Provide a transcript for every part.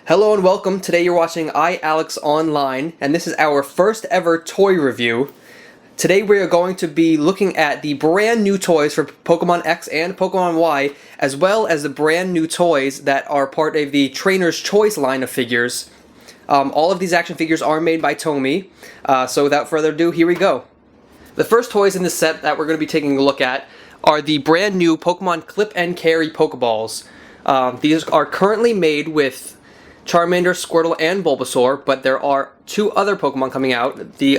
Hello and welcome. Today you're watching Alex Online, and this is our first ever toy review. Today we are going to be looking at the brand new toys for Pokemon X and Pokemon Y, as well as the brand new toys that are part of the Trainer's Choice line of figures. All of these action figures are made by TOMY, so without further ado, here we go. The first toys in this set that we're going to be taking a look at are the brand new Pokemon Clip and Carry Pokeballs. These are currently made with Charmander, Squirtle, and Bulbasaur, but there are two other Pokemon coming out. The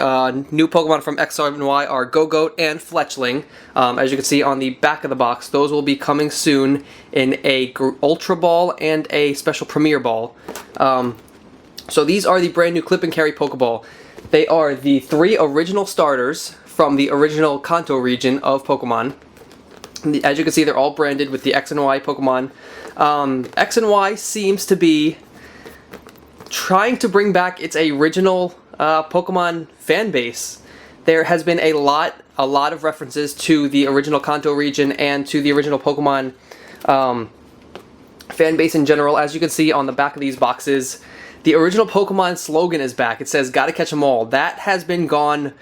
new Pokemon from X&Y are Go-Goat and Fletchling. As you can see on the back of the box, those will be coming soon in a Ultra Ball and a Special Premier Ball. So these are the brand new Clip and Carry Pokeball. They are the three original starters from the original Kanto region of Pokemon. As you can see, they're all branded with the X&Y Pokemon. X&Y seems to be trying to bring back its original Pokemon fan base. There has been a lot of references to the original Kanto region and to the original Pokemon fan base in general. As you can see on the back of these boxes, the original Pokemon slogan is back. It says, "Gotta catch 'em all." That has been gone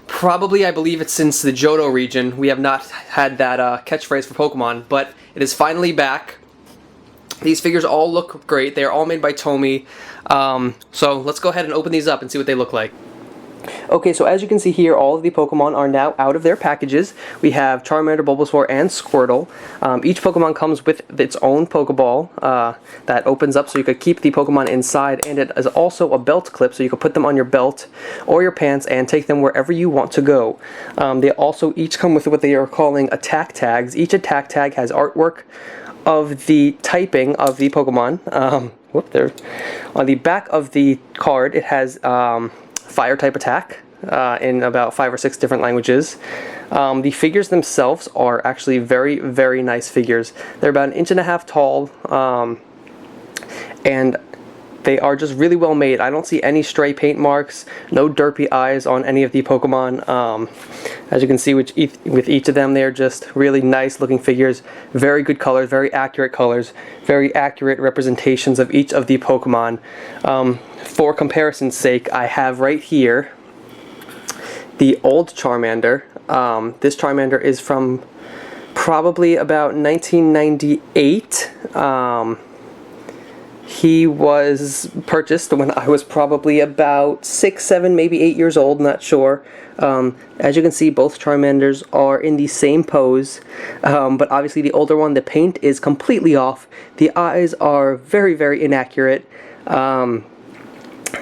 probably, I believe it's since the Johto region. We have not had that catchphrase for Pokemon, but it is finally back. These figures all look great. They are all made by TOMY. So let's go ahead and open these up and see what they look like. Okay, so as you can see here, all of the Pokemon are now out of their packages. We have Charmander, Bulbasaur, and Squirtle. Each Pokemon comes with its own Pokeball that opens up so you could keep the Pokemon inside, and it is also a belt clip so you could put them on your belt or your pants and take them wherever you want to go. They also each come with what they are calling attack tags. Each attack tag has artwork of the typing of the Pokemon. There. On the back of the card, it has fire type attack in about 5 or 6 different languages. The figures themselves are actually very, very nice figures. They're about 1.5 inches tall, and they are just really well made. I don't see any stray paint marks, no derpy eyes on any of the Pokemon. As you can see with each of them, they're just really nice looking figures. Very good colors, very accurate representations of each of the Pokemon. For comparison's sake, I have right here the old Charmander. This Charmander is from probably about 1998. He was purchased when I was probably about 6, 7, maybe 8 years old, not sure. As you can see, both Charmanders are in the same pose, but obviously the older one, the paint is completely off. The eyes are very, very inaccurate.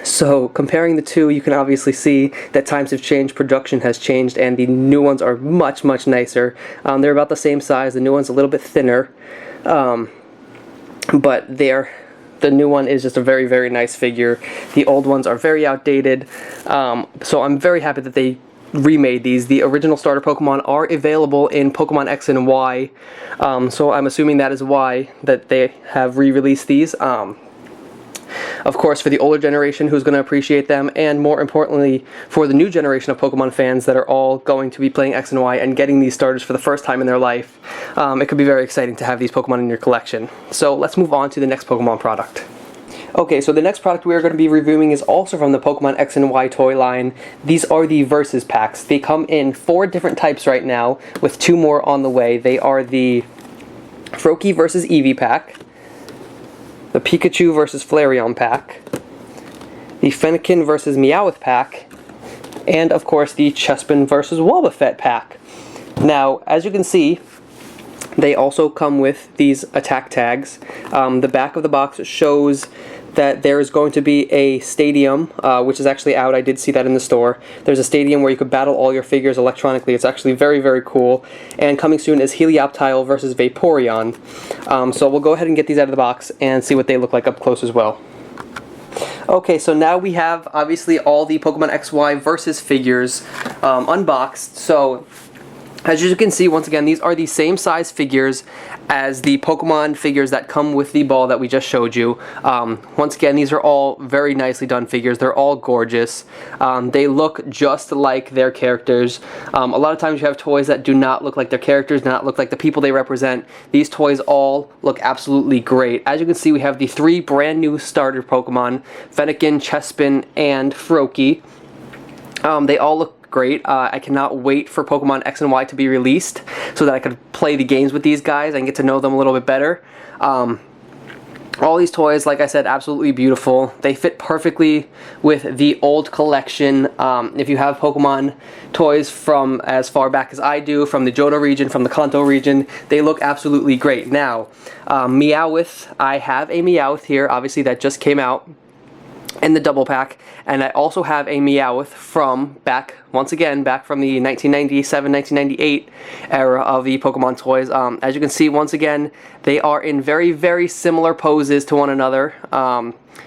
So comparing the two, you can obviously see that times have changed, production has changed, and the new ones are much, much nicer. They're about the same size. The new one's a little bit thinner, but the new one is just a very, very nice figure. The old ones are very outdated, so I'm very happy that they remade these. The original starter Pokemon are available in Pokemon X and Y, so I'm assuming that is why that they have re-released these. Of course, for the older generation who's going to appreciate them, and more importantly, for the new generation of Pokemon fans that are all going to be playing X and Y and getting these starters for the first time in their life, it could be very exciting to have these Pokemon in your collection. So let's move on to the next Pokemon product. Okay, so the next product we are going to be reviewing is also from the Pokemon X and Y toy line. These are the Versus Packs. They come in 4 different types right now, with 2 more on the way. They are the Froakie vs. Eevee pack, the Pikachu vs. Flareon pack, the Fennekin vs. Meowth pack, and of course the Chespin vs. Wobbuffet pack. Now, as you can see, they also come with these attack tags. The back of the box shows that there is going to be a stadium, which is actually out. I did see that in the store. There's a stadium where you could battle all your figures electronically. It's actually very, very cool. And coming soon is Helioptile versus Vaporeon. So we'll go ahead and get these out of the box and see what they look like up close as well. Okay, so now we have obviously all the Pokemon XY versus figures unboxed. So As you can see, once again, these are the same size figures as the Pokemon figures that come with the ball that we just showed you. Once again, these are all very nicely done figures. They're all gorgeous. They look just like their characters. A lot of times you have toys that do not look like their characters, do not look like the people they represent. These toys all look absolutely great. As you can see, we have the 3 brand new starter Pokemon, Fennekin, Chespin, and Froakie. They all look great. I cannot wait for Pokemon X and Y to be released so that I could play the games with these guys and get to know them a little bit better. All these toys, like I said, absolutely beautiful. They fit perfectly with the old collection. If you have Pokemon toys from as far back as I do, from the Johto region, from the Kanto region, they look absolutely great. Now, Meowth, I have a Meowth here, obviously that just came out in the double pack, and I also have a Meowth from once again back from the 1997-1998 era of the Pokemon toys. As you can see, once again, they are in very, very similar poses to one another.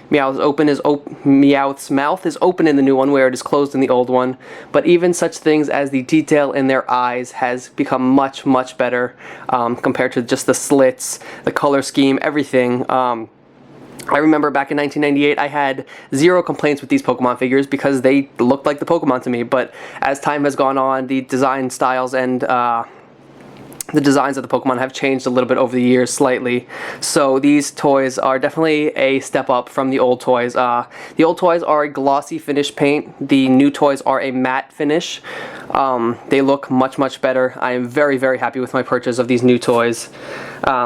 Meowth's mouth is open in the new one, where it is closed in the old one, but even such things as the detail in their eyes has become much, much better compared to just the slits, the color scheme, everything. I remember back in 1998 I had 0 complaints with these Pokemon figures because they looked like the Pokemon to me, but as time has gone on, the design styles and the designs of the Pokemon have changed a little bit over the years, slightly. So these toys are definitely a step up from the old toys. The old toys are a glossy finish paint. The new toys are a matte finish. They look much, much better. I am very, very happy with my purchase of these new toys.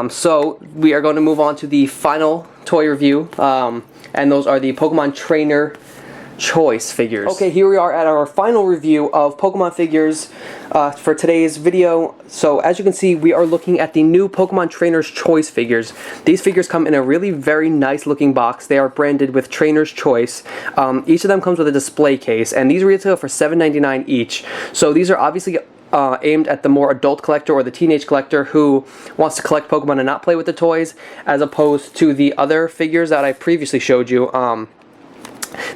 So we are going to move on to the final toy review, and those are the Pokemon Trainer Choice figures. Okay, here we are at our final review of Pokemon figures for today's video. So as you can see, we are looking at the new Pokemon Trainer's Choice figures. These figures come in a really very nice looking box. They are branded with Trainer's Choice. Each of them comes with a display case, and these retail for $7.99 each. So these are obviously aimed at the more adult collector or the teenage collector who wants to collect Pokemon and not play with the toys, as opposed to the other figures that I previously showed you.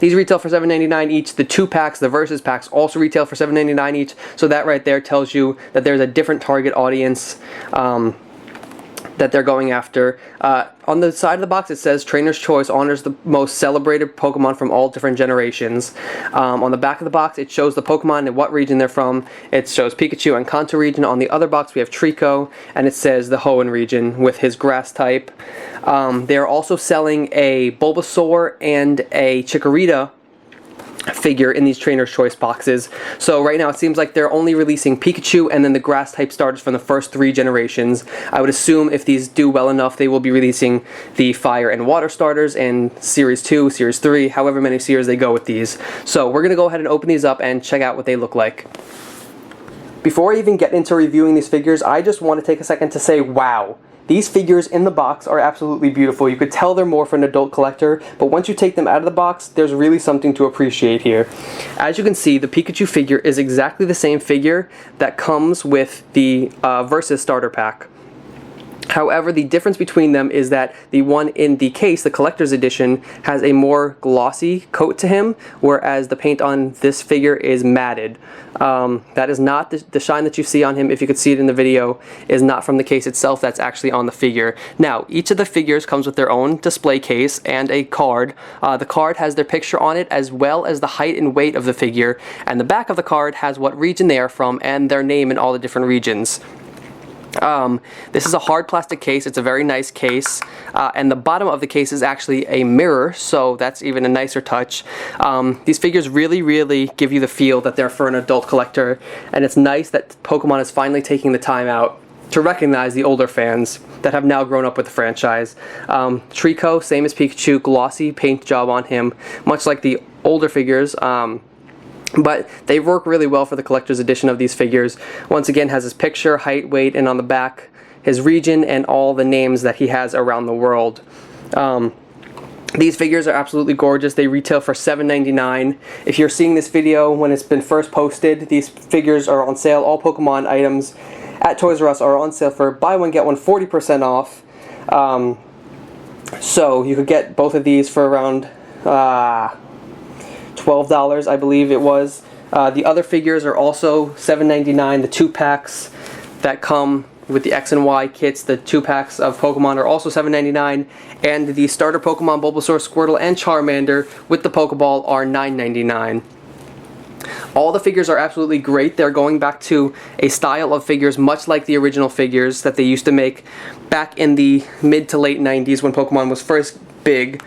These retail for $7.99 each. The 2-packs, the Versus packs, also retail for $7.99 each. So that right there tells you that there's a different target audience that they're going after. On the side of the box it says Trainer's Choice honors the most celebrated Pokemon from all different generations. On the back of the box it shows the Pokemon and what region they're from. It shows Pikachu and Kanto region. On the other box we have Trico, and it says the Hoenn region with his grass type. They're also selling a Bulbasaur and a Chikorita figure in these Trainer's Choice boxes. So right now it seems like they're only releasing Pikachu and then the grass type starters from the first 3 generations. I would assume if these do well enough they will be releasing the fire and water starters in Series 2, Series 3, however many series they go with these. So we're going to go ahead and open these up and check out what they look like. Before I even get into reviewing these figures, I just want to take a second to say wow. These figures in the box are absolutely beautiful. You could tell they're more for an adult collector, but once you take them out of the box, there's really something to appreciate here. As you can see, the Pikachu figure is exactly the same figure that comes with the Versus starter pack. However, the difference between them is that the one in the case, the collector's edition, has a more glossy coat to him, whereas the paint on this figure is matted. That is not the shine that you see on him, if you could see it in the video, is not from the case itself, that's actually on the figure. Now, each of the figures comes with their own display case and a card. The card has their picture on it, as well as the height and weight of the figure, and the back of the card has what region they are from and their name in all the different regions. This is a hard plastic case. It's a very nice case, and the bottom of the case is actually a mirror, so that's even a nicer touch. These figures really give you the feel that they're for an adult collector, and it's nice that Pokemon is finally taking the time out to recognize the older fans that have now grown up with the franchise. Trico, same as Pikachu, glossy paint job on him, much like the older figures. But they work really well for the collector's edition of these figures. Once again, has his picture, height, weight, and on the back his region and all the names that he has around the world. These figures are absolutely gorgeous. They retail for $7.99. If you're seeing this video when it's been first posted, these figures are on sale. All Pokemon items at Toys R Us are on sale for buy one get one 40% off. So you could get both of these for around $12, I believe it was. The other figures are also $7.99. The 2-packs that come with the X and Y kits, the 2-packs of Pokemon, are also $7.99. And the starter Pokemon Bulbasaur, Squirtle, and Charmander with the Pokeball are $9.99. All the figures are absolutely great. They're going back to a style of figures much like the original figures that they used to make back in the mid to late 90s when Pokemon was first big.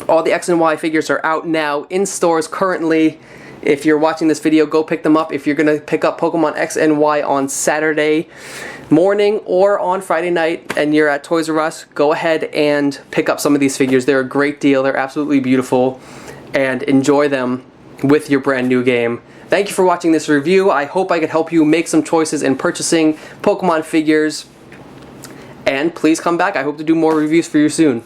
All the X and Y figures are out now in stores currently. If you're watching this video, go pick them up. If you're going to pick up Pokemon X and Y on Saturday morning or on Friday night and you're at Toys R Us, go ahead and pick up some of these figures. They're a great deal. They're absolutely beautiful, and enjoy them with your brand new game. Thank you for watching this review. I hope I could help you make some choices in purchasing Pokemon figures. And please come back. I hope to do more reviews for you soon.